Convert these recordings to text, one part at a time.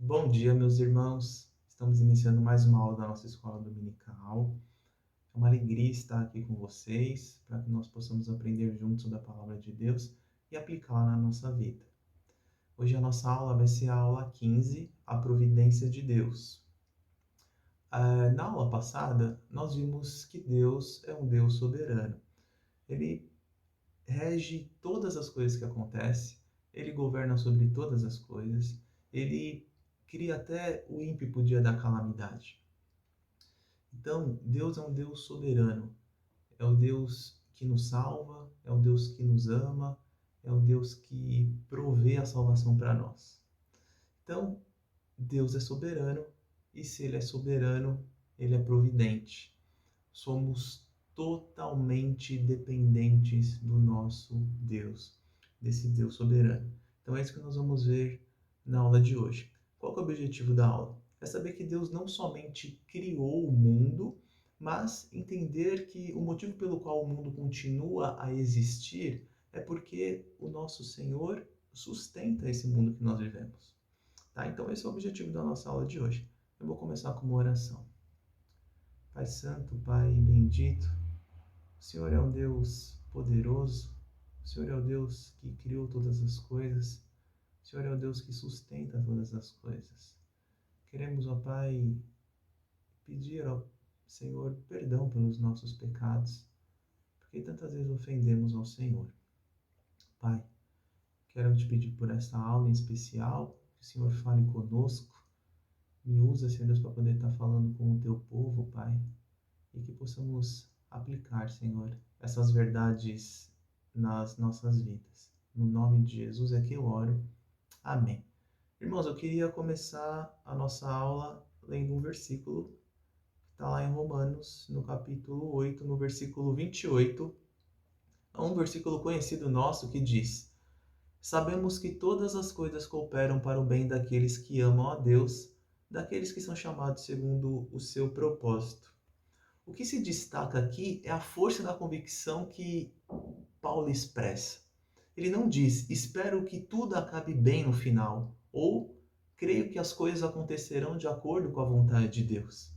Bom dia, meus irmãos. Estamos iniciando mais uma aula da nossa escola dominical. É uma alegria estar aqui com vocês para que nós possamos aprender juntos sobre a palavra de Deus e aplicá-la na nossa vida. Hoje a nossa aula vai ser a aula 15, a providência de Deus. Na aula passada, nós vimos que Deus é um Deus soberano. Ele rege todas as coisas que acontecem, ele governa sobre todas as coisas, ele cria até o ímpeto dia da calamidade. Então, Deus é um Deus soberano, é o Deus que nos salva, é o Deus que nos ama, é o Deus que provê a salvação para nós. Então, Deus é soberano, e se Ele é soberano, Ele é providente. Somos totalmente dependentes do nosso Deus, desse Deus soberano. Então é isso que nós vamos ver na aula de hoje. Qual que é o objetivo da aula? É saber que Deus não somente criou o mundo, mas entender que o motivo pelo qual o mundo continua a existir é porque o nosso Senhor sustenta esse mundo que nós vivemos. Tá? Então esse é o objetivo da nossa aula de hoje. Eu vou começar com uma oração. Pai Santo, Pai bendito, o Senhor é um Deus poderoso, o Senhor é o Deus que criou todas as coisas, o Senhor é o Deus que sustenta todas as coisas. Queremos, ó Pai, pedir ao Senhor perdão pelos nossos pecados, porque tantas vezes ofendemos ao Senhor. Pai, quero te pedir por esta aula em especial, que o Senhor fale conosco, me usa, Senhor Deus, para poder estar falando com o teu povo, Pai, e que possamos aplicar, Senhor, essas verdades nas nossas vidas. No nome de Jesus é que eu oro. Amém. Irmãos, eu queria começar a nossa aula lendo um versículo que está lá em Romanos, no capítulo 8, no versículo 28. É um versículo conhecido nosso que diz: Sabemos que todas as coisas cooperam para o bem daqueles que amam a Deus, daqueles que são chamados segundo o seu propósito. O que se destaca aqui é a força da convicção que Paulo expressa. Ele não diz, espero que tudo acabe bem no final, ou creio que as coisas acontecerão de acordo com a vontade de Deus.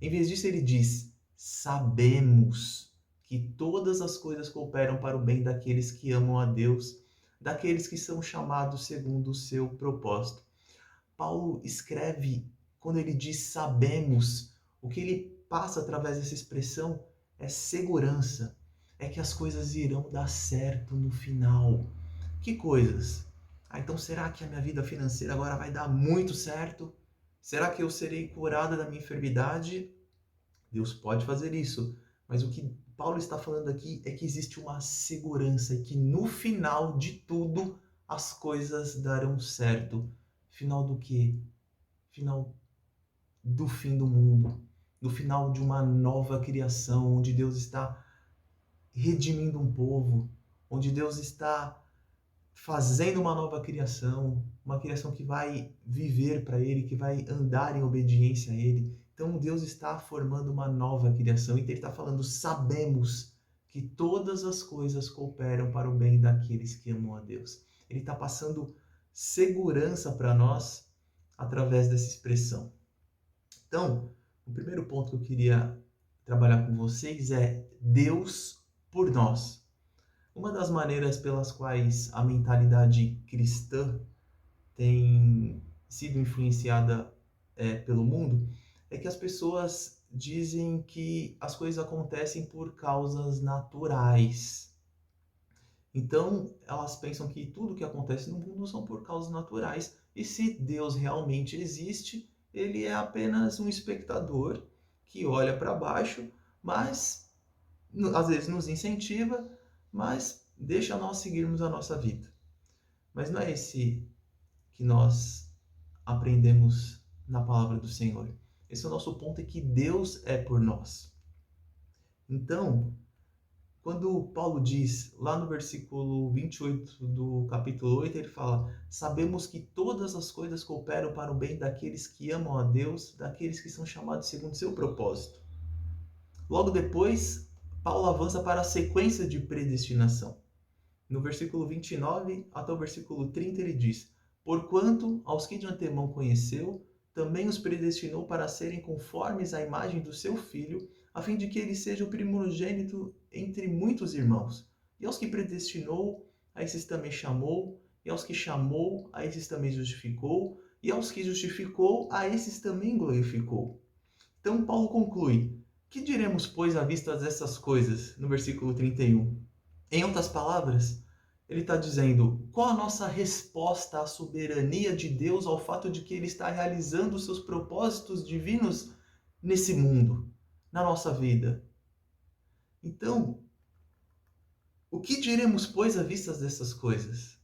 Em vez disso, ele diz, sabemos que todas as coisas cooperam para o bem daqueles que amam a Deus, daqueles que são chamados segundo o seu propósito. Paulo escreve, quando ele diz sabemos, o que ele passa através dessa expressão é segurança, é que as coisas irão dar certo no final. Que coisas? Então será que a minha vida financeira agora vai dar muito certo? Será que eu serei curada da minha enfermidade? Deus pode fazer isso, mas o que Paulo está falando aqui é que existe uma segurança e que no final de tudo as coisas darão certo. Final do quê? Final do fim do mundo, do final de uma nova criação, onde Deus está redimindo um povo, onde Deus está fazendo uma nova criação, uma criação que vai viver para Ele, que vai andar em obediência a Ele. Então Deus está formando uma nova criação e Ele está falando, sabemos que todas as coisas cooperam para o bem daqueles que amam a Deus. Ele está passando segurança para nós através dessa expressão. Então, o primeiro ponto que eu queria trabalhar com vocês é Deus por nós. Uma das maneiras pelas quais a mentalidade cristã tem sido influenciada pelo mundo é que as pessoas dizem que as coisas acontecem por causas naturais. Então, elas pensam que tudo que acontece no mundo são por causas naturais. E se Deus realmente existe, ele é apenas um espectador que olha para baixo, mas às vezes nos incentiva, mas deixa nós seguirmos a nossa vida. Mas não é esse que nós aprendemos na palavra do Senhor. Esse é o nosso ponto, é que Deus é por nós. Então, quando Paulo diz, lá no versículo 28 do capítulo 8, ele fala, sabemos que todas as coisas cooperam para o bem daqueles que amam a Deus, daqueles que são chamados segundo seu propósito. Logo depois, Paulo avança para a sequência de predestinação. No versículo 29 até o versículo 30 ele diz, Porquanto, aos que de antemão conheceu, também os predestinou para serem conformes à imagem do seu Filho, a fim de que ele seja o primogênito entre muitos irmãos. E aos que predestinou, a esses também chamou, e aos que chamou, a esses também justificou, e aos que justificou, a esses também glorificou. Então Paulo conclui: que diremos, pois, à vista dessas coisas? No versículo 31. Em outras palavras, ele está dizendo: qual a nossa resposta à soberania de Deus, ao fato de que ele está realizando os seus propósitos divinos nesse mundo, na nossa vida? Então, o que diremos, pois, à vista dessas coisas?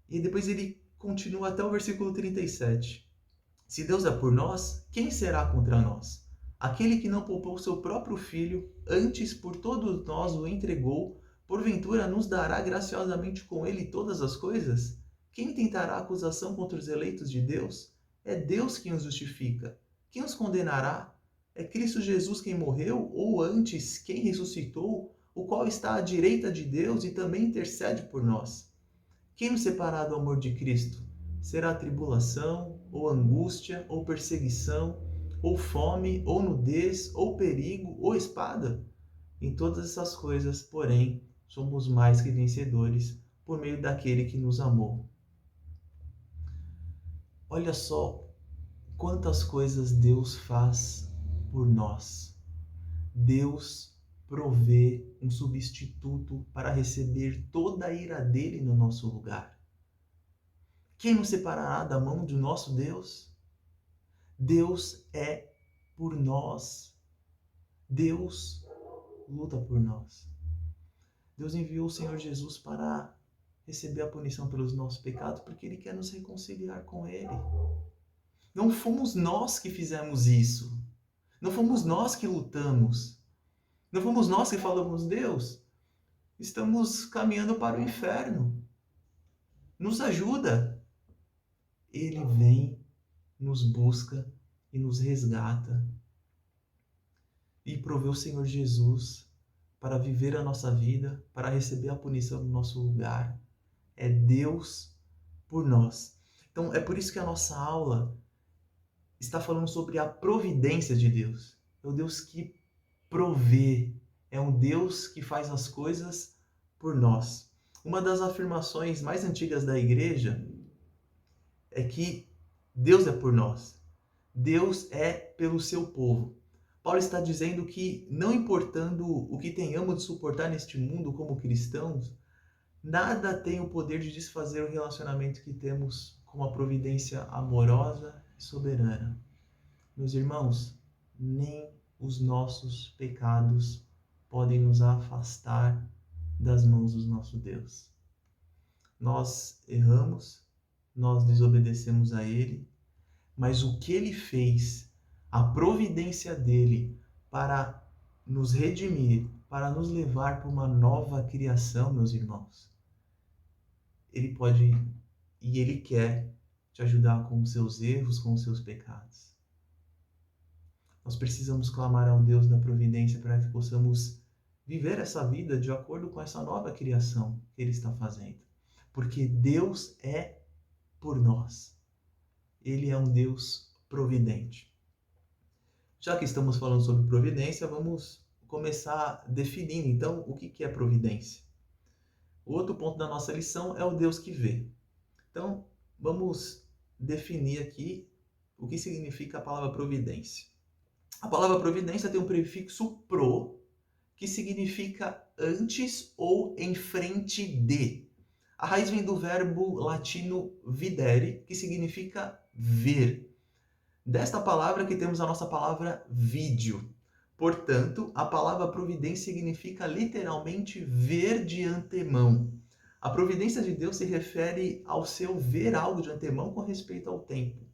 E depois ele continua até o versículo 37. Se Deus é por nós, quem será contra nós? Aquele que não poupou seu próprio filho, antes por todos nós o entregou, porventura nos dará graciosamente com ele todas as coisas? Quem tentará acusação contra os eleitos de Deus? É Deus quem os justifica. Quem os condenará? É Cristo Jesus quem morreu, ou antes, quem ressuscitou, o qual está à direita de Deus e também intercede por nós. Quem nos separará do amor de Cristo? Será tribulação, ou angústia, ou perseguição, ou fome, ou nudez, ou perigo, ou espada? Em todas essas coisas, porém, somos mais que vencedores por meio daquele que nos amou. Olha só quantas coisas Deus faz por nós. Deus provê um substituto para receber toda a ira dele no nosso lugar. Quem nos separará da mão de nosso Deus? Deus é por nós. Deus luta por nós. Deus enviou o Senhor Jesus para receber a punição pelos nossos pecados, porque Ele quer nos reconciliar com Ele. Não fomos nós que fizemos isso. Não fomos nós que lutamos. Não fomos nós que falamos: Deus, estamos caminhando para o inferno. Nos ajuda. Ele vem, nos busca e nos resgata. E proveu o Senhor Jesus para viver a nossa vida, para receber a punição no nosso lugar. É Deus por nós. Então, é por isso que a nossa aula está falando sobre a providência de Deus. É o Deus que provê, é um Deus que faz as coisas por nós. Uma das afirmações mais antigas da igreja é que Deus é por nós. Deus é pelo seu povo. Paulo está dizendo que, não importando o que tenhamos de suportar neste mundo como cristãos, nada tem o poder de desfazer o relacionamento que temos com a providência amorosa e soberana. Meus irmãos, nem os nossos pecados podem nos afastar das mãos do nosso Deus. Nós erramos, nós desobedecemos a Ele, mas o que Ele fez, a providência dele para nos redimir, para nos levar para uma nova criação, meus irmãos, Ele pode e Ele quer te ajudar com os seus erros, com os seus pecados. Nós precisamos clamar ao Deus da providência para que possamos viver essa vida de acordo com essa nova criação que Ele está fazendo. Porque Deus é por nós. Ele é um Deus providente. Já que estamos falando sobre providência, vamos começar definindo, então, o que é providência. O outro ponto da nossa lição é o Deus que vê. Então, vamos definir aqui o que significa a palavra providência. A palavra providência tem um prefixo pro, que significa antes ou em frente de. A raiz vem do verbo latino videre, que significa ver. Desta palavra que temos a nossa palavra vídeo. Portanto, a palavra providência significa literalmente ver de antemão. A providência de Deus se refere ao seu ver algo de antemão com respeito ao tempo.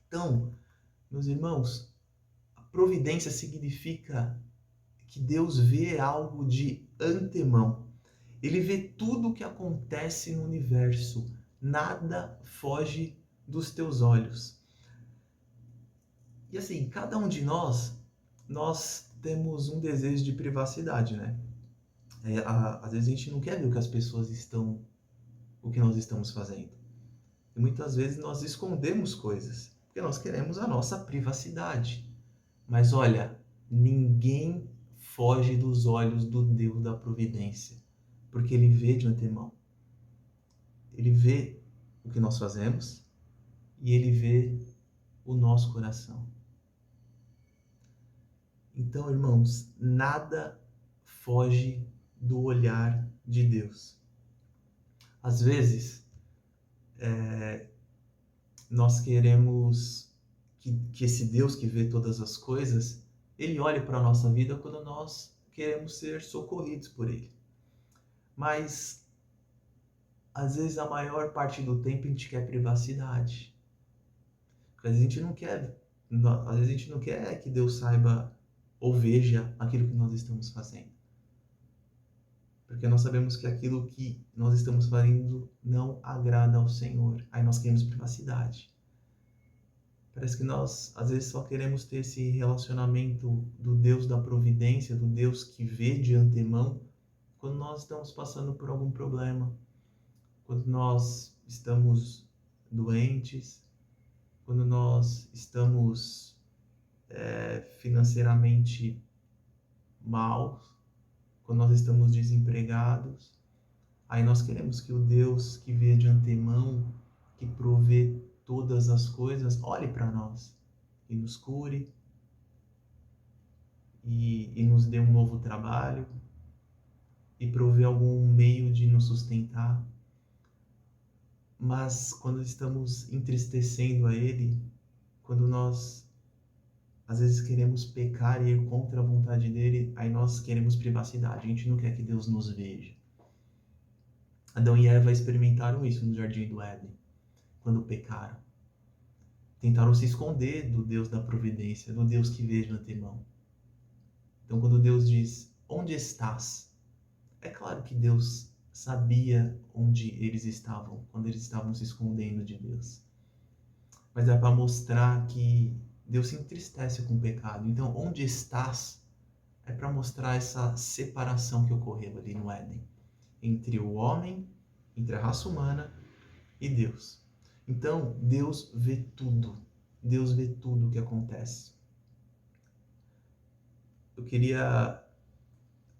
Então, meus irmãos, a providência significa que Deus vê algo de antemão. Ele vê tudo o que acontece no universo. Nada foge dos teus olhos. E assim, cada um de nós temos um desejo de privacidade, né? Às vezes a gente não quer ver o que as pessoas estão, o que nós estamos fazendo. E muitas vezes nós escondemos coisas, porque nós queremos a nossa privacidade. Mas olha, ninguém foge dos olhos do Deus da providência, porque Ele vê de antemão. Ele vê o que nós fazemos e Ele vê o nosso coração. Então, irmãos, nada foge do olhar de Deus. Às vezes, nós queremos que esse Deus que vê todas as coisas, Ele olhe para a nossa vida quando nós queremos ser socorridos por Ele. Mas, às vezes, a maior parte do tempo a gente quer privacidade. Às vezes a gente não quer que Deus saiba ou veja aquilo que nós estamos fazendo. Porque nós sabemos que aquilo que nós estamos fazendo não agrada ao Senhor. Aí nós queremos privacidade. Parece que nós, às vezes, só queremos ter esse relacionamento do Deus da providência, do Deus que vê de antemão, quando nós estamos passando por algum problema, quando nós estamos doentes, quando nós estamos financeiramente mal, quando nós estamos desempregados. Aí nós queremos que o Deus que vê de antemão, que provê todas as coisas, olhe para nós e nos cure e nos dê um novo trabalho e provê algum meio de nos sustentar. Mas quando estamos entristecendo a Ele, quando nós às vezes queremos pecar e ir contra a vontade dele, aí nós queremos privacidade, a gente não quer que Deus nos veja. Adão e Eva experimentaram isso no Jardim do Éden, quando pecaram. Tentaram se esconder do Deus da providência, do Deus que vê de antemão. Então quando Deus diz, onde estás? É claro que Deus sabia onde eles estavam, quando eles estavam se escondendo de Deus. Mas é para mostrar que Deus se entristece com o pecado. Então, onde estás? É para mostrar essa separação que ocorreu ali no Éden. Entre o homem, entre a raça humana e Deus. Então, Deus vê tudo. Deus vê tudo o que acontece.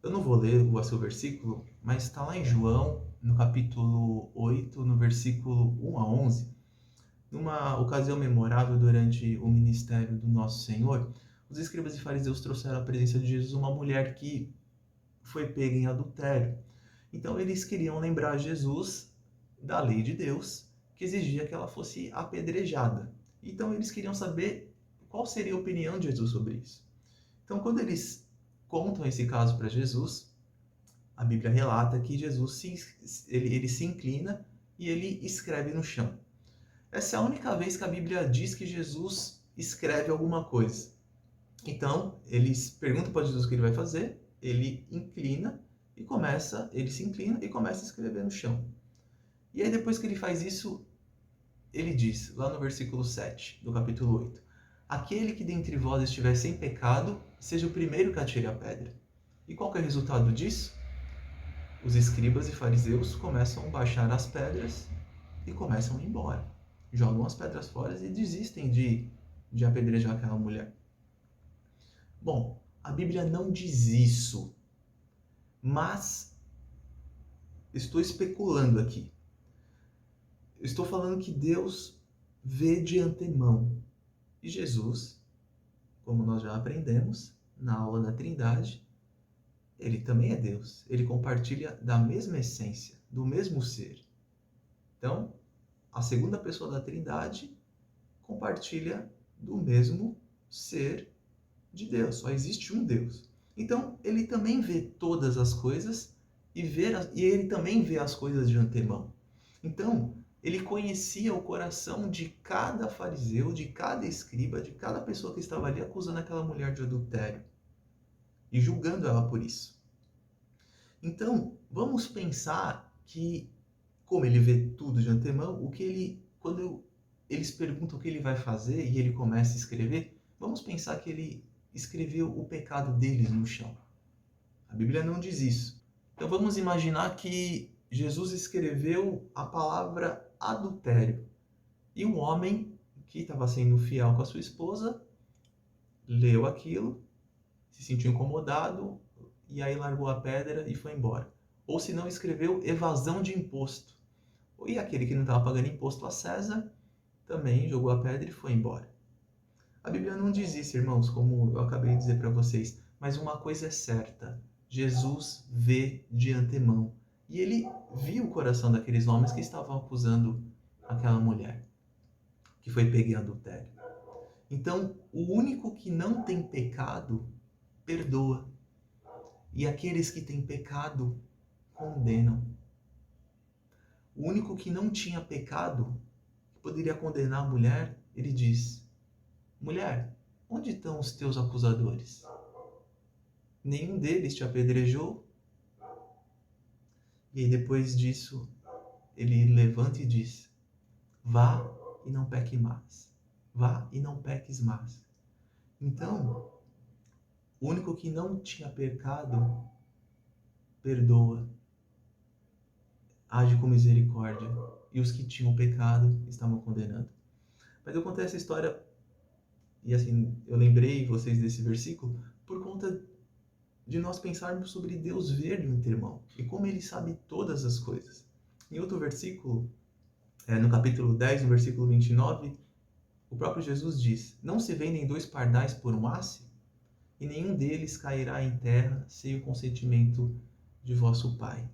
Eu não vou ler o seu versículo, mas está lá em João, no capítulo 8, no versículo 1 a 11. Numa ocasião memorável durante o ministério do nosso Senhor, os escribas e fariseus trouxeram à presença de Jesus uma mulher que foi pega em adultério. Então eles queriam lembrar Jesus da lei de Deus, que exigia que ela fosse apedrejada. Então eles queriam saber qual seria a opinião de Jesus sobre isso. Então quando eles contam esse caso para Jesus, a Bíblia relata que Jesus ele se inclina e ele escreve no chão. Essa é a única vez que a Bíblia diz que Jesus escreve alguma coisa. Então, eles perguntam para Jesus o que ele vai fazer, ele se inclina e começa a escrever no chão. E aí, depois que ele faz isso, ele diz, lá no versículo 7 do capítulo 8, aquele que dentre vós estiver sem pecado, seja o primeiro que atire a pedra. E qual que é o resultado disso? Os escribas e fariseus começam a baixar as pedras e começam a ir embora. Jogam as pedras fora e desistem de apedrejar aquela mulher. Bom, a Bíblia não diz isso, mas estou especulando aqui. Estou falando que Deus vê de antemão. E Jesus, como nós já aprendemos na aula da Trindade, ele também é Deus. Ele compartilha da mesma essência, do mesmo ser. Então, a segunda pessoa da Trindade compartilha do mesmo ser de Deus. Só existe um Deus. Então, ele também vê todas as coisas e ele também vê as coisas de antemão. Então, ele conhecia o coração de cada fariseu, de cada escriba, de cada pessoa que estava ali acusando aquela mulher de adultério e julgando ela por isso. Então, vamos pensar que, como ele vê tudo de antemão, quando eles perguntam o que ele vai fazer e ele começa a escrever, vamos pensar que ele escreveu o pecado deles no chão. A Bíblia não diz isso. Então vamos imaginar que Jesus escreveu a palavra adultério E um homem que estava sendo fiel com a sua esposa leu aquilo, se sentiu incomodado e aí largou a pedra e foi embora. Ou se não, escreveu evasão de imposto. E aquele que não estava pagando imposto a César também jogou a pedra e foi embora. A Bíblia não diz isso, irmãos, como eu acabei de dizer para vocês, mas uma coisa é certa: Jesus vê de antemão. E ele viu o coração daqueles homens que estavam acusando aquela mulher que foi pega em adultério. Então, o único que não tem pecado perdoa, e aqueles que têm pecado condenam. O único que não tinha pecado, que poderia condenar a mulher, ele diz: mulher, onde estão os teus acusadores? Nenhum deles te apedrejou? E aí depois disso, ele levanta e diz: vá e não peque mais. Vá e não peques mais. Então, o único que não tinha pecado, perdoa, age com misericórdia. E os que tinham pecado estavam condenando. Mas eu contei essa história, e assim, eu lembrei vocês desse versículo, por conta de nós pensarmos sobre Deus ver de antemão e como Ele sabe todas as coisas. Em outro versículo, no capítulo 10, no versículo 29, o próprio Jesus diz: não se vendem 2 pardais por um asse? E nenhum deles cairá em terra sem o consentimento de vosso Pai.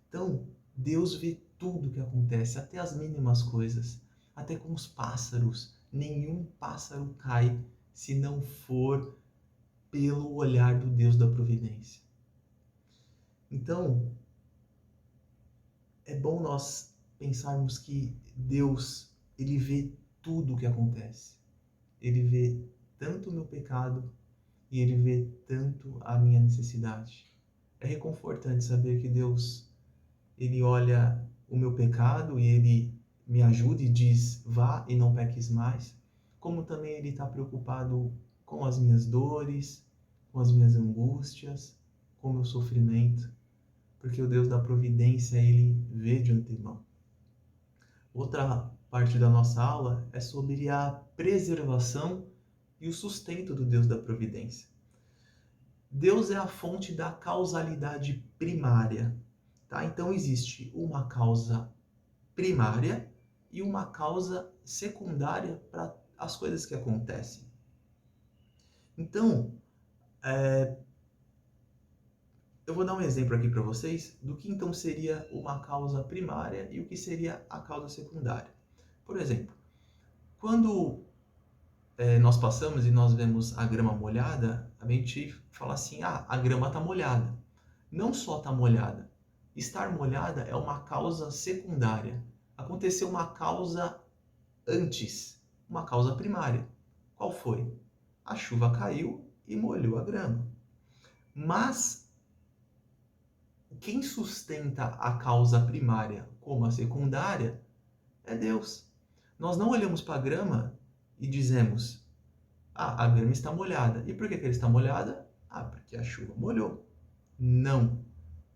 Então, Deus vê tudo o que acontece, até as mínimas coisas, até com os pássaros. Nenhum pássaro cai se não for pelo olhar do Deus da providência. Então, é bom nós pensarmos que Deus, Ele vê tudo o que acontece. Ele vê tanto o meu pecado e Ele vê tanto a minha necessidade. É reconfortante saber que Deus, Ele olha o meu pecado e Ele me ajuda e diz: vá e não peques mais. Como também Ele está preocupado com as minhas dores, com as minhas angústias, com o meu sofrimento. Porque o Deus da providência, Ele vê de antemão. Outra parte da nossa aula é sobre a preservação e o sustento do Deus da providência. Deus é a fonte da causalidade primária, tá? Então existe uma causa primária e uma causa secundária para as coisas que acontecem. Então, eu vou dar um exemplo aqui para vocês do que então seria uma causa primária e o que seria a causa secundária. Por exemplo, quando nós passamos e nós vemos a grama molhada, a gente fala assim: ah, a grama está molhada. Não só está molhada. Estar molhada é uma causa secundária. Aconteceu uma causa antes, uma causa primária. Qual foi? A chuva caiu e molhou a grama. Mas quem sustenta a causa primária como a secundária é Deus. Nós não olhamos para a grama e dizemos: ah, a grama está molhada. E por que ela está molhada? Ah, porque a chuva molhou. Não.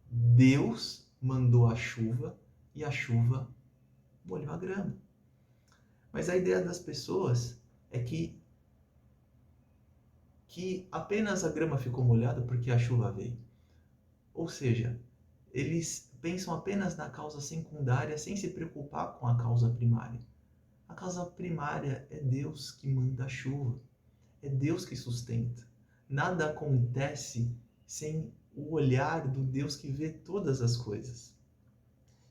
Deus mandou a chuva e a chuva molhou a grama. Mas a ideia das pessoas é que apenas a grama ficou molhada porque a chuva veio. Ou seja, eles pensam apenas na causa secundária sem se preocupar com a causa primária. A causa primária é Deus que manda a chuva. É Deus que sustenta. Nada acontece sem o olhar do Deus que vê todas as coisas.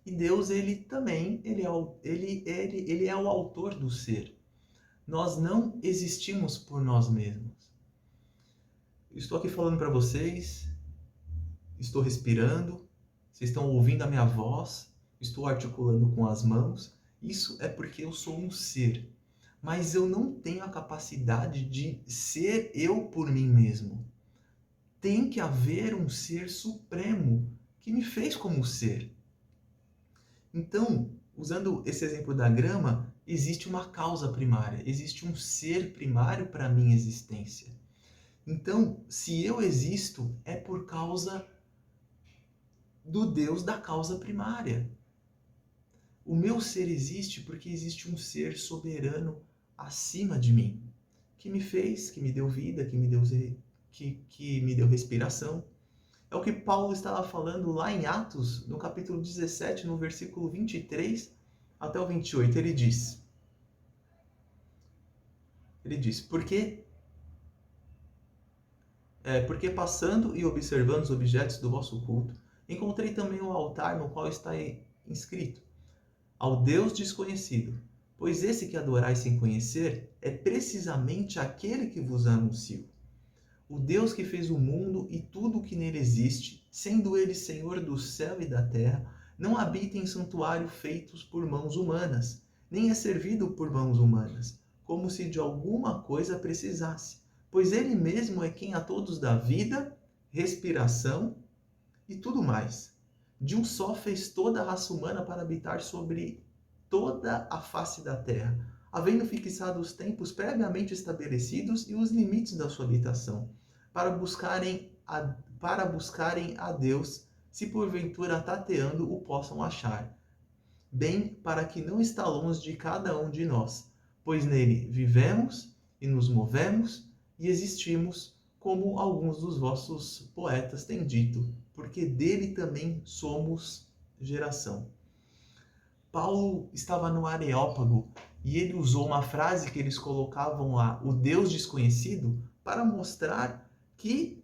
E Deus, ele também, ele é o autor do ser. Nós não existimos por nós mesmos. Estou aqui falando para vocês, estou respirando, vocês estão ouvindo a minha voz, estou articulando com as mãos. Isso é porque eu sou um ser. Mas eu não tenho a capacidade de ser eu por mim mesmo. Tem que haver um ser supremo que me fez como ser. Então, usando esse exemplo da grama, existe uma causa primária, existe um ser primário para a minha existência. Então, se eu existo, é por causa do Deus da causa primária. O meu ser existe porque existe um ser soberano acima de mim, que me fez, que me deu vida, que me deu respiração. É o que Paulo estava falando lá em Atos, no capítulo 17, no versículo 23 até o 28. Ele diz, porque passando e observando os objetos do vosso culto, encontrei também um altar no qual está inscrito: ao Deus desconhecido. Pois esse que adorais sem conhecer é precisamente aquele que vos anuncio. O Deus que fez o mundo e tudo o que nele existe, sendo ele Senhor do céu e da terra, não habita em santuário feitos por mãos humanas, nem é servido por mãos humanas, como se de alguma coisa precisasse, pois ele mesmo é quem a todos dá vida, respiração e tudo mais. De um só fez toda a raça humana para habitar sobre toda a face da terra, havendo fixado os tempos previamente estabelecidos e os limites da sua habitação, para buscarem a Deus, se porventura tateando o possam achar, bem para que não está longe de cada um de nós, pois nele vivemos e nos movemos e existimos, como alguns dos vossos poetas têm dito, porque dele também somos geração. Paulo estava no Areópago e ele usou uma frase que eles colocavam lá, o Deus desconhecido, para mostrar que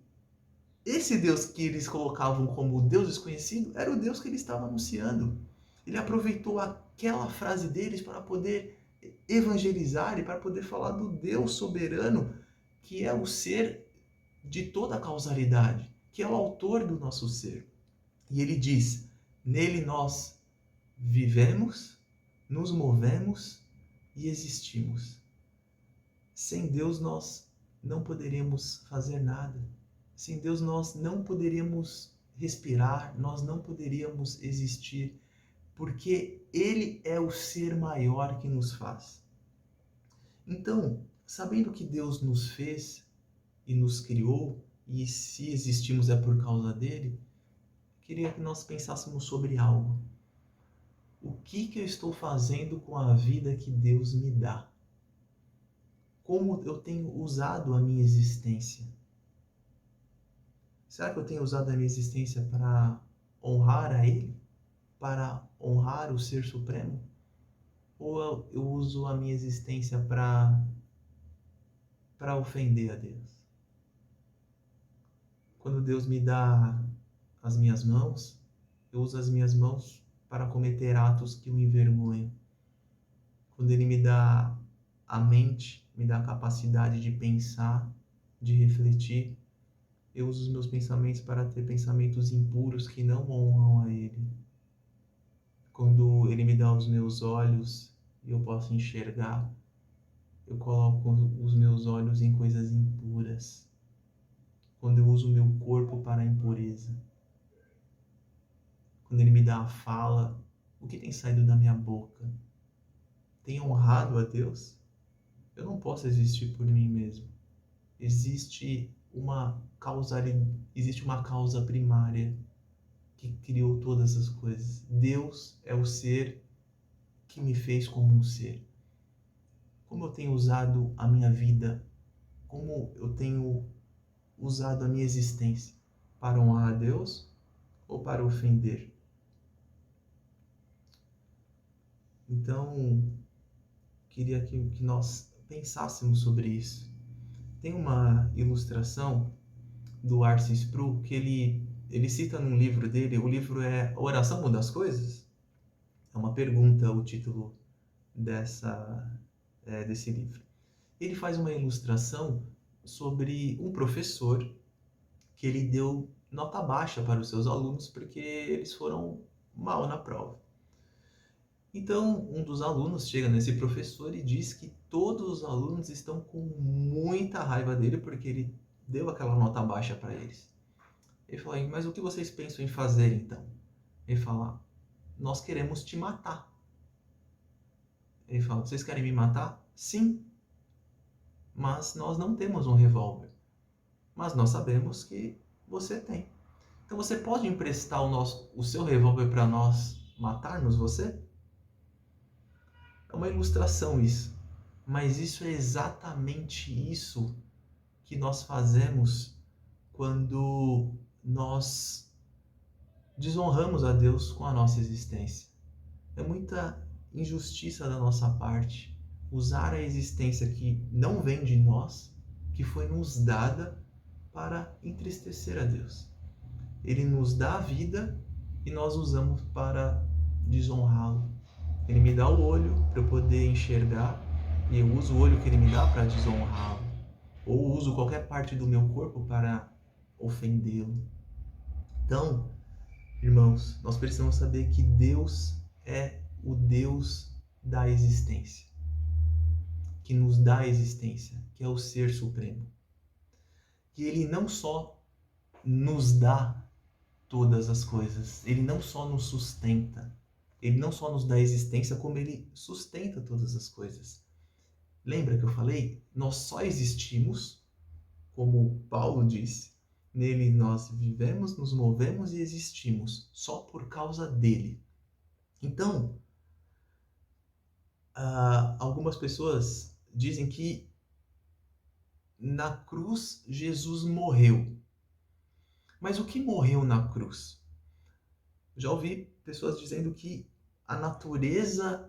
esse Deus que eles colocavam como o Deus desconhecido era o Deus que ele estava anunciando. Ele aproveitou aquela frase deles para poder evangelizar e para poder falar do Deus soberano, que é o ser de toda a causalidade, que é o autor do nosso ser. E ele diz: nele nós vivemos, nos movemos e existimos. Sem Deus nós não poderíamos fazer nada. Sem Deus nós não poderíamos respirar, nós não poderíamos existir, porque Ele é o ser maior que nos faz. Então, sabendo que Deus nos fez e nos criou, e se existimos é por causa dele, queria que nós pensássemos sobre algo. O que eu estou fazendo com a vida que Deus me dá? Como eu tenho usado a minha existência? Será que eu tenho usado a minha existência para honrar a Ele? Para honrar o Ser Supremo? Ou eu uso a minha existência para ofender a Deus? Quando Deus me dá as minhas mãos, eu uso as minhas mãos para cometer atos que o envergonham. Quando Ele me dá a mente, me dá a capacidade de pensar, de refletir, eu uso os meus pensamentos para ter pensamentos impuros que não honram a Ele. Quando Ele me dá os meus olhos e eu posso enxergar, eu coloco os meus olhos em coisas impuras. Quando eu uso o meu corpo para a impureza. Quando Ele me dá a fala, o que tem saído da minha boca? Tem honrado a Deus? Eu não posso existir por mim mesmo. Existe uma causa primária que criou todas as coisas. Deus é o ser que me fez como um ser. Como eu tenho usado a minha vida, como eu tenho usado a minha existência para honrar a Deus ou para ofender? Então, queria que nós pensássemos sobre isso. Tem uma ilustração do Arce Spru que ele cita num livro dele. O livro é A Oração Muda as Coisas? É uma pergunta o título desse livro. Ele faz uma ilustração sobre um professor que ele deu nota baixa para os seus alunos porque eles foram mal na prova. Então, um dos alunos chega nesse professor e diz que todos os alunos estão com muita raiva dele porque ele deu aquela nota baixa para eles. Ele fala: mas o que vocês pensam em fazer então? Ele fala: nós queremos te matar. Ele fala: vocês querem me matar? Sim, mas nós não temos um revólver. Mas nós sabemos que você tem. Então você pode emprestar o seu revólver para nós matarmos você? É uma ilustração isso, mas isso é exatamente isso que nós fazemos quando nós desonramos a Deus com a nossa existência. É muita injustiça da nossa parte usar a existência que não vem de nós, que foi nos dada para entristecer a Deus. Ele nos dá a vida e nós usamos para desonrá-lo. Ele me dá o olho para eu poder enxergar e eu uso o olho que ele me dá para desonrá-lo. Ou uso qualquer parte do meu corpo para ofendê-lo. Então, irmãos, nós precisamos saber que Deus é o Deus da existência, que nos dá a existência, que é o Ser Supremo. Que Ele não só nos dá todas as coisas, Ele não só nos sustenta, Ele não só nos dá existência, como Ele sustenta todas as coisas. Lembra que eu falei? Nós só existimos, como Paulo disse, nele nós vivemos, nos movemos e existimos, só por causa dele. Então, algumas pessoas dizem que na cruz Jesus morreu. Mas o que morreu na cruz? Já ouvi pessoas dizendo que a natureza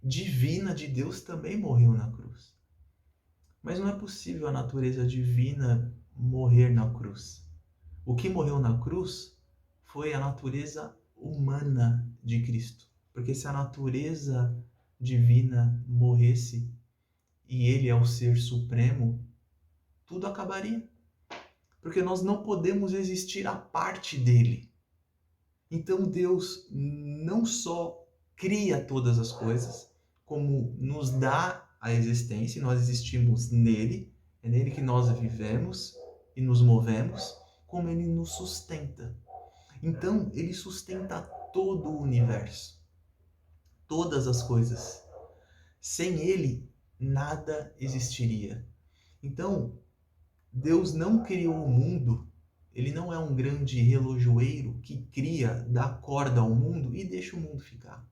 divina de Deus também morreu na cruz. Mas não é possível a natureza divina morrer na cruz. O que morreu na cruz foi a natureza humana de Cristo. Porque se a natureza divina morresse e ele é o ser supremo, tudo acabaria. Porque nós não podemos existir à parte dele. Então Deus não só cria todas as coisas, como nos dá a existência, e nós existimos nele, é nele que nós vivemos e nos movemos, como ele nos sustenta. Então, ele sustenta todo o universo, todas as coisas. Sem ele, nada existiria. Então, Deus não criou o mundo, ele não é um grande relojoeiro que cria, dá corda ao mundo e deixa o mundo ficar.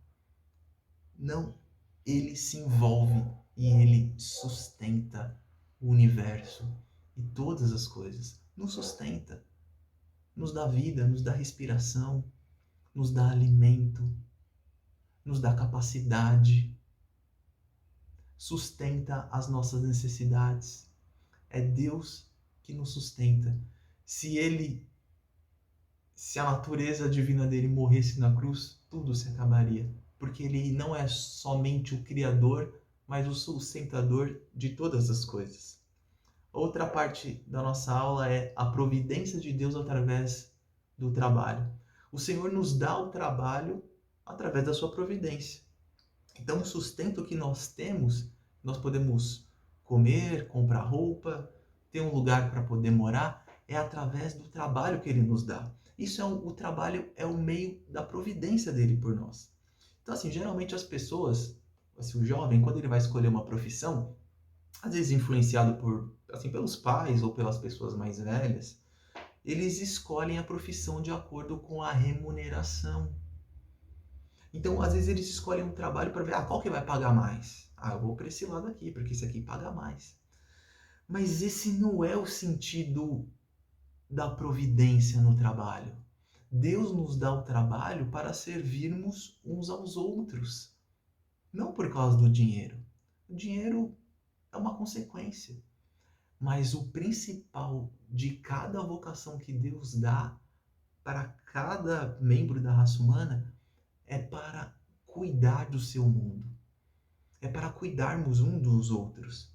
Não, ele se envolve e ele sustenta o universo e todas as coisas. Nos sustenta, nos dá vida, nos dá respiração, nos dá alimento, nos dá capacidade, sustenta as nossas necessidades. É Deus que nos sustenta. Se a natureza divina dele morresse na cruz, tudo se acabaria. Porque ele não é somente o Criador, mas o sustentador de todas as coisas. Outra parte da nossa aula é a providência de Deus através do trabalho. O Senhor nos dá o trabalho através da sua providência. Então, o sustento que nós temos, nós podemos comer, comprar roupa, ter um lugar para poder morar, é através do trabalho que ele nos dá. O trabalho é o meio da providência dele por nós. Então, assim, geralmente as pessoas, assim, o jovem, quando ele vai escolher uma profissão, às vezes influenciado pelos pais ou pelas pessoas mais velhas, eles escolhem a profissão de acordo com a remuneração. Então, às vezes eles escolhem um trabalho para ver, qual que vai pagar mais? Eu vou para esse lado aqui, porque esse aqui paga mais. Mas esse não é o sentido da providência no trabalho. Deus nos dá o trabalho para servirmos uns aos outros, não por causa do dinheiro. O dinheiro é uma consequência. Mas o principal de cada vocação que Deus dá para cada membro da raça humana é para cuidar do seu mundo. É para cuidarmos um dos outros.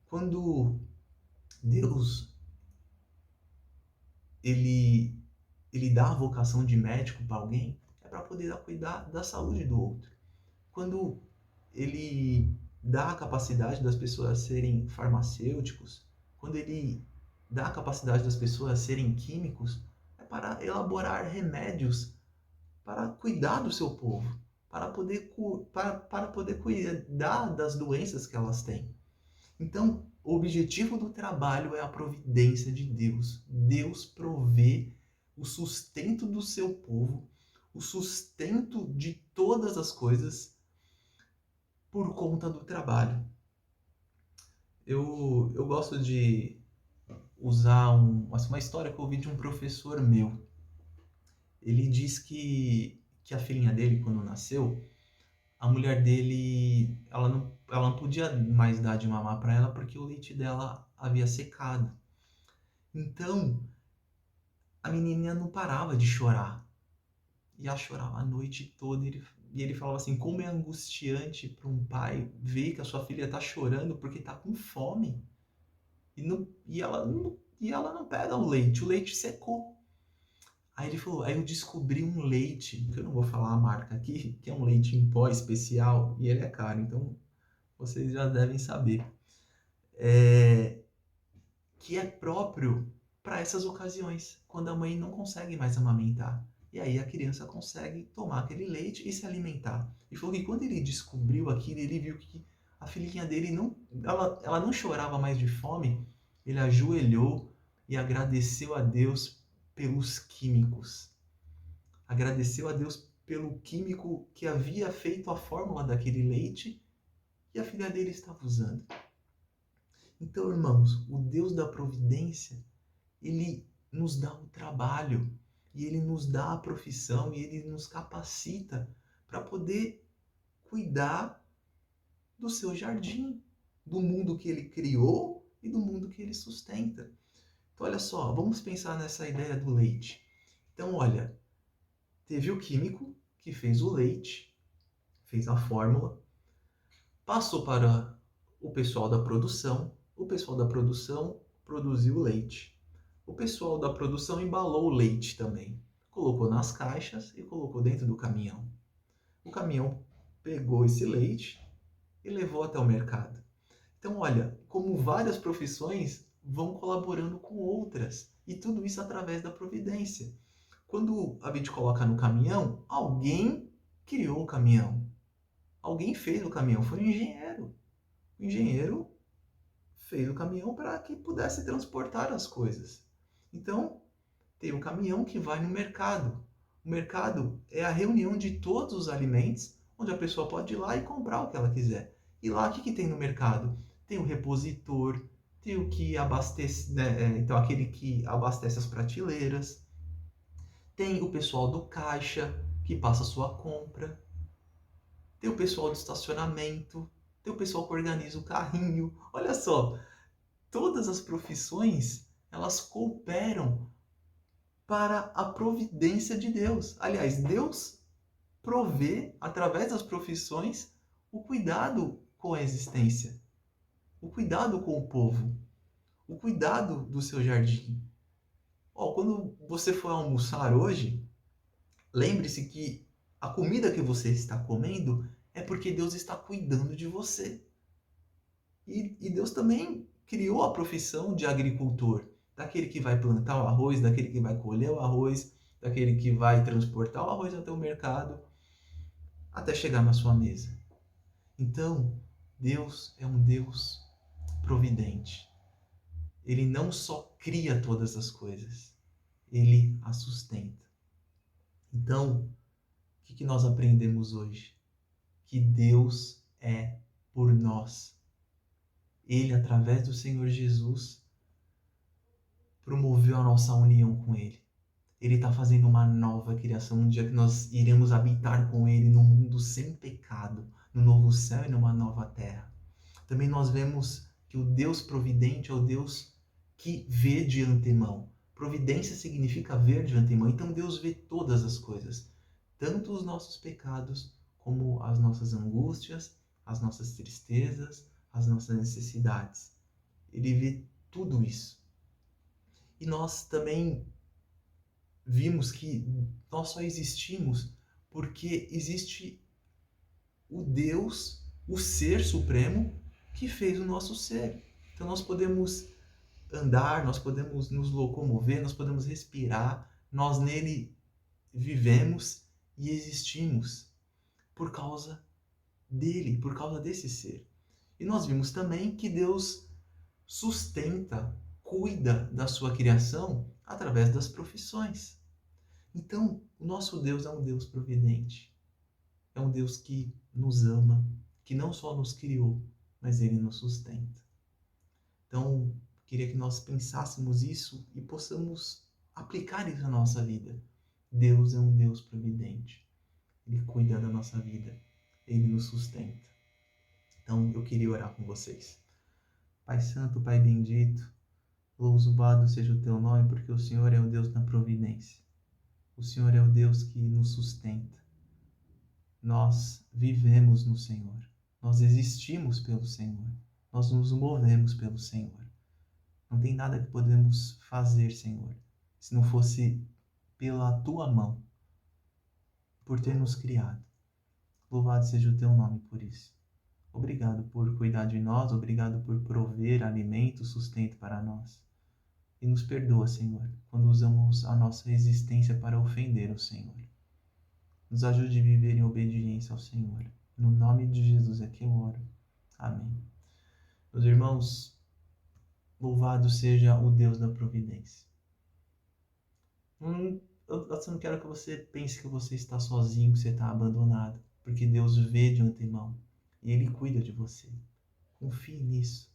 Quando Deus ele dá a vocação de médico para alguém, é para poder cuidar da saúde do outro. Quando ele dá a capacidade das pessoas serem farmacêuticos, quando ele dá a capacidade das pessoas serem químicos, é para elaborar remédios para cuidar do seu povo, para poder cuidar das doenças que elas têm. Então, o objetivo do trabalho é a providência de Deus. Deus provê o sustento do seu povo, o sustento de todas as coisas, por conta do trabalho. Eu gosto de usar uma história que eu ouvi de um professor meu. Ele diz que a filhinha dele, quando nasceu, a mulher dele, ela não podia mais dar de mamar para ela porque o leite dela havia secado. Então, a menininha não parava de chorar. E ela chorava a noite toda. E ele falava assim, como é angustiante para um pai ver que a sua filha está chorando porque está com fome. E ela não pega o leite secou. Aí ele falou, aí eu descobri um leite, que eu não vou falar a marca aqui, que é um leite em pó especial e ele é caro, então vocês já devem saber. Que é próprio para essas ocasiões, quando a mãe não consegue mais amamentar. E aí a criança consegue tomar aquele leite e se alimentar. E falou que quando ele descobriu aquilo, ele viu que a filhinha dele ela não chorava mais de fome, ele ajoelhou e agradeceu a Deus pelos químicos. Agradeceu a Deus pelo químico que havia feito a fórmula daquele leite e a filha dele estava usando. Então, irmãos, o Deus da providência, ele nos dá o trabalho, e ele nos dá a profissão, e ele nos capacita para poder cuidar do seu jardim, do mundo que ele criou e do mundo que ele sustenta. Então, olha só, vamos pensar nessa ideia do leite. Então, olha, teve o químico que fez o leite, fez a fórmula, passou para o pessoal da produção produziu o leite. O pessoal da produção embalou o leite também, colocou nas caixas e colocou dentro do caminhão. O caminhão pegou esse leite e levou até o mercado. Então, olha, como várias profissões vão colaborando com outras, e tudo isso através da providência. Quando a gente coloca no caminhão, alguém criou o caminhão. Alguém fez o caminhão, foi um engenheiro. O engenheiro fez o caminhão para que pudesse transportar as coisas. Então, tem um caminhão que vai no mercado. O mercado é a reunião de todos os alimentos, onde a pessoa pode ir lá e comprar o que ela quiser. E lá, o que tem no mercado? Tem o repositor, tem o que abastece, né? Então aquele que abastece as prateleiras, tem o pessoal do caixa, que passa a sua compra, tem o pessoal do estacionamento, tem o pessoal que organiza o carrinho. Olha só, todas as profissões, elas cooperam para a providência de Deus. Aliás, Deus provê, através das profissões, o cuidado com a existência, o cuidado com o povo, o cuidado do seu jardim. Quando você for almoçar hoje, lembre-se que a comida que você está comendo é porque Deus está cuidando de você. E Deus também criou a profissão de agricultor, daquele que vai plantar o arroz, daquele que vai colher o arroz, daquele que vai transportar o arroz até o mercado, até chegar na sua mesa. Então, Deus é um Deus providente. Ele não só cria todas as coisas, ele as sustenta. Então, o que nós aprendemos hoje? Que Deus é por nós. Ele, através do Senhor Jesus, promoveu a nossa união com Ele. Ele está fazendo uma nova criação, um dia que nós iremos habitar com Ele num mundo sem pecado, no novo céu e numa nova terra. Também nós vemos que o Deus providente é o Deus que vê de antemão. Providência significa ver de antemão. Então Deus vê todas as coisas, tanto os nossos pecados, como as nossas angústias, as nossas tristezas, as nossas necessidades. Ele vê tudo isso. E nós também vimos que nós só existimos porque existe o Deus, o Ser Supremo, que fez o nosso ser. Então nós podemos andar, nós podemos nos locomover, nós podemos respirar, nós nele vivemos e existimos por causa dele, por causa desse ser. E nós vimos também que Deus sustenta, cuida da sua criação através das profissões. Então, o nosso Deus é um Deus providente. É um Deus que nos ama, que não só nos criou, mas Ele nos sustenta. Então, queria que nós pensássemos isso e possamos aplicar isso na nossa vida. Deus é um Deus providente. Ele cuida da nossa vida. Ele nos sustenta. Então, eu queria orar com vocês. Pai Santo, Pai bendito, louvado seja o teu nome, porque o Senhor é o Deus da providência. O Senhor é o Deus que nos sustenta. Nós vivemos no Senhor. Nós existimos pelo Senhor. Nós nos movemos pelo Senhor. Não tem nada que podemos fazer, Senhor, se não fosse pela tua mão, por ter nos criado. Louvado seja o teu nome por isso. Obrigado por cuidar de nós, obrigado por prover alimento, sustento para nós. E nos perdoa, Senhor, quando usamos a nossa existência para ofender o Senhor. Nos ajude a viver em obediência ao Senhor. No nome de Jesus é que eu oro. Amém. Meus irmãos, louvado seja o Deus da providência. Eu não quero que você pense que você está sozinho, que você está abandonado, porque Deus vê de antemão e Ele cuida de você. Confie nisso.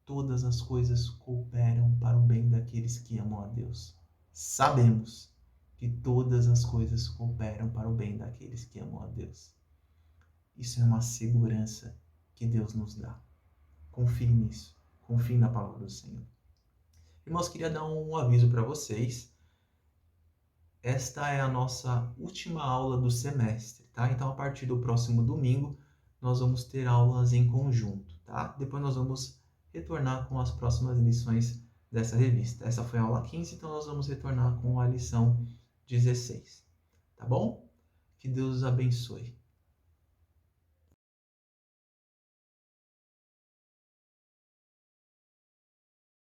Todas as coisas cooperam para o bem daqueles que amam a Deus. Sabemos que todas as coisas cooperam para o bem daqueles que amam a Deus. Isso é uma segurança que Deus nos dá. Confie nisso. Confie na palavra do Senhor. Irmãos, queria dar um aviso para vocês. Esta é a nossa última aula do semestre, tá? Então, a partir do próximo domingo, nós vamos ter aulas em conjunto, tá? Depois nós vamos retornar com as próximas lições dessa revista. Essa foi a aula 15, então nós vamos retornar com a lição 16, tá bom? Que Deus os abençoe.